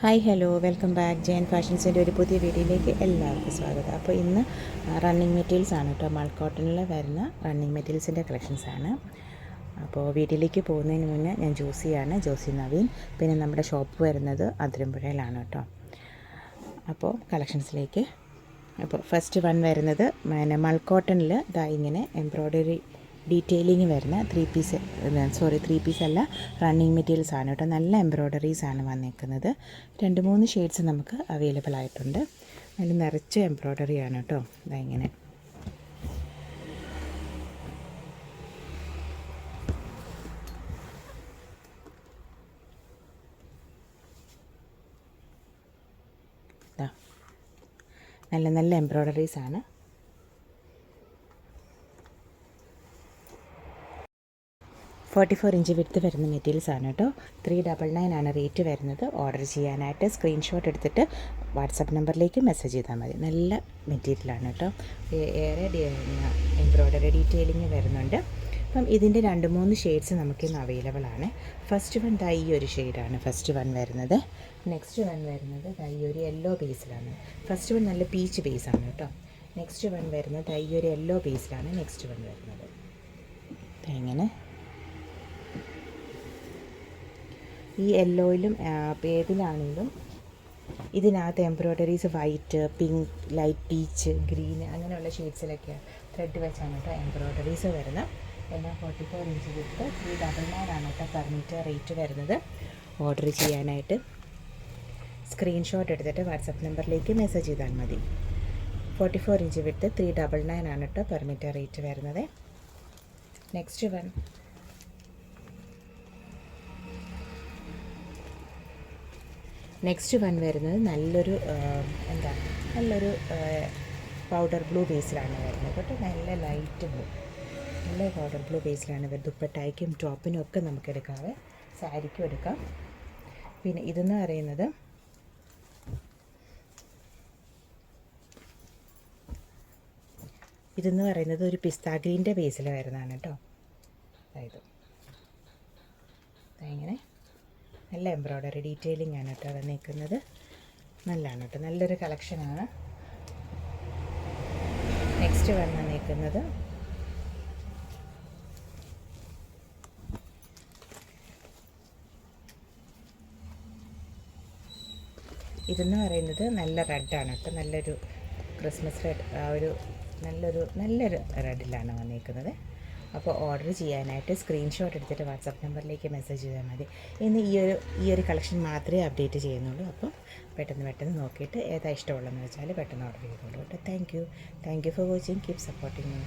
Hi hello welcome back Jayan ഫാഷൻസിൻ്റെ ഒരു പുതിയ വീഡിയോയിലേക്ക് എല്ലാവർക്കും സ്വാഗതം. അപ്പോൾ ഇന്ന് റണ്ണിങ് മെറ്റീരിയൽസ് ആണ് കേട്ടോ. മൾ കോട്ടണിൽ വരുന്ന റണ്ണിങ് മെറ്റീരിയൽസിൻ്റെ കളക്ഷൻസാണ്. അപ്പോൾ വീട്ടിലേക്ക് പോകുന്നതിന് മുന്നേ ഞാൻ ജോസി നവീൻ. പിന്നെ നമ്മുടെ ഷോപ്പ് വരുന്നത് അതിരമ്പുഴയിലാണ് കേട്ടോ. അപ്പോൾ കളക്ഷൻസിലേക്ക് അപ്പോൾ ഫസ്റ്റ് വൺ വരുന്നത് മൾ കോട്ടണിൽ ഇങ്ങനെ എംബ്രോയ്ഡറി ഡീറ്റെയിലിങ് വരുന്ന ത്രീ പീസ് അല്ല, റണ്ണിങ് മെറ്റീരിയൽസ് ആണ് കേട്ടോ. നല്ല എംബ്രോയ്ഡറീസ് ആണ് വന്നേക്കുന്നത്. 2-3 ഷെയ്ഡ്സ് നമുക്ക് അവൈലബിൾ ആയിട്ടുണ്ട്. അതിൽ നിറച്ച് എംബ്രോയ്ഡറി ആണ് കേട്ടോ. ഇങ്ങനെ നല്ല നല്ല എംബ്രോയ്ഡറീസ് ആണ്. 44 ഇഞ്ച് വിഡ്ത്ത് വരുന്ന മെറ്റീരിയൽസ് ആണ് കേട്ടോ. 399 ആണ് റേറ്റ് വരുന്നത്. ഓർഡർ ചെയ്യാനായിട്ട് സ്ക്രീൻഷോട്ട് എടുത്തിട്ട് വാട്സപ്പ് നമ്പറിലേക്ക് മെസ്സേജ് ചെയ്താൽ മതി. നല്ല മെറ്റീരിയലാണ് കേട്ടോ. ഏറെ എംബ്രോയ്ഡറി ഡീറ്റെയിലിങ് വരുന്നുണ്ട്. അപ്പം ഇതിൻ്റെ 2-3 ഷെയ്ഡ്സ് നമുക്കിന്ന് അവൈലബിൾ ആണ്. ഫസ്റ്റ് വൺ ഈ ഒരു ഷെയ്ഡാണ് ഫസ്റ്റ് വൺ വരുന്നത്. നെക്സ്റ്റ് വൺ വരുന്നത് ഈ ഒരു യെല്ലോ ബേസിലാണ്. ഫസ്റ്റ് വൺ നല്ല പീച്ച് ബേസാണ് കേട്ടോ. നെക്സ്റ്റ് വൺ വരുന്നത് ഈ ഒരു യെല്ലോ ബേസിലാണ് നെക്സ്റ്റ് വൺ വരുന്നത്. ഇങ്ങനെ ഈ യെല്ലോയിലും ഏതിലാണെങ്കിലും ഇതിനകത്ത് embroideries white, pink, light peach, green അങ്ങനെയുള്ള ഷെയ്ഡ്സിലൊക്കെ ത്രെഡ് വെച്ചാണ് കേട്ടോ എംബ്രോയ്ഡറീസ് വരുന്നത്. എല്ലാം 44 ഇഞ്ച് വിട്ട് 399 ആണ് കേട്ടോ പെർ മീറ്റർ റേറ്റ് വരുന്നത്. ഓർഡർ ചെയ്യാനായിട്ട് സ്ക്രീൻഷോട്ട് എടുത്തിട്ട് വാട്സപ്പ് നമ്പറിലേക്ക് മെസ്സേജ് ചെയ്താൽ മതി. 44 ഇഞ്ച് വിട്ട് 399 ആണ് കേട്ടോ പെർ മീറ്റർ റേറ്റ് വരുന്നത്. നെക്സ്റ്റ് വൺ വരുന്നത് നല്ലൊരു പൗഡർ ബ്ലൂ ബേസിലാണ് വരുന്നത് കേട്ടോ. നല്ല ലൈറ്റ് ബ്ലൂ, നല്ല പൗഡർ ബ്ലൂ ബേസിലാണ് വരുന്നത്. ദുപ്പട്ടായ്ക്കും ടോപ്പിനും ഒക്കെ നമുക്ക് എടുക്കാവേ, സാരിക്കും എടുക്കാം. പിന്നെ ഇതെന്ന് പറയുന്നത് ഒരു പിസ്താ ഗ്രീൻ്റെ ബേസിൽ വരുന്നതാണ് കേട്ടോ. അതായത് ഇങ്ങനെ നല്ല എംബ്രോയ്ഡറി ഡീറ്റെയിലിംഗ് ആണ് കേട്ടോ വന്നിരിക്കുന്നത്. നല്ലതാണ് കേട്ടോ, നല്ലൊരു കളക്ഷനാണ്. നെക്സ്റ്റ് വന്നിരിക്കുന്നത് ഇതെന്ന് പറയുന്നത് നല്ല റെഡാണ് കേട്ടോ. നല്ലൊരു ക്രിസ്മസ് റെഡ്, നല്ലൊരു റെഡിലാണ് വന്നിരിക്കുന്നത്. അപ്പോൾ ഓർഡർ ചെയ്യാനായിട്ട് സ്ക്രീൻഷോട്ട് എടുത്തിട്ട് വാട്സപ്പ് നമ്പറിലേക്ക് മെസ്സേജ് ചെയ്താൽ മതി. ഇന്ന് ഈ ഒരു കളക്ഷൻ മാത്രമേ അപ്ഡേറ്റ് ചെയ്യുന്നുള്ളൂ. അപ്പോൾ പെട്ടെന്ന് നോക്കിയിട്ട് ഏതാ ഇഷ്ടമുള്ളതെന്ന് വെച്ചാൽ പെട്ടെന്ന് ഓർഡർ ചെയ്തോളൂ കേട്ടോ. Thank you for watching. Keep supporting me.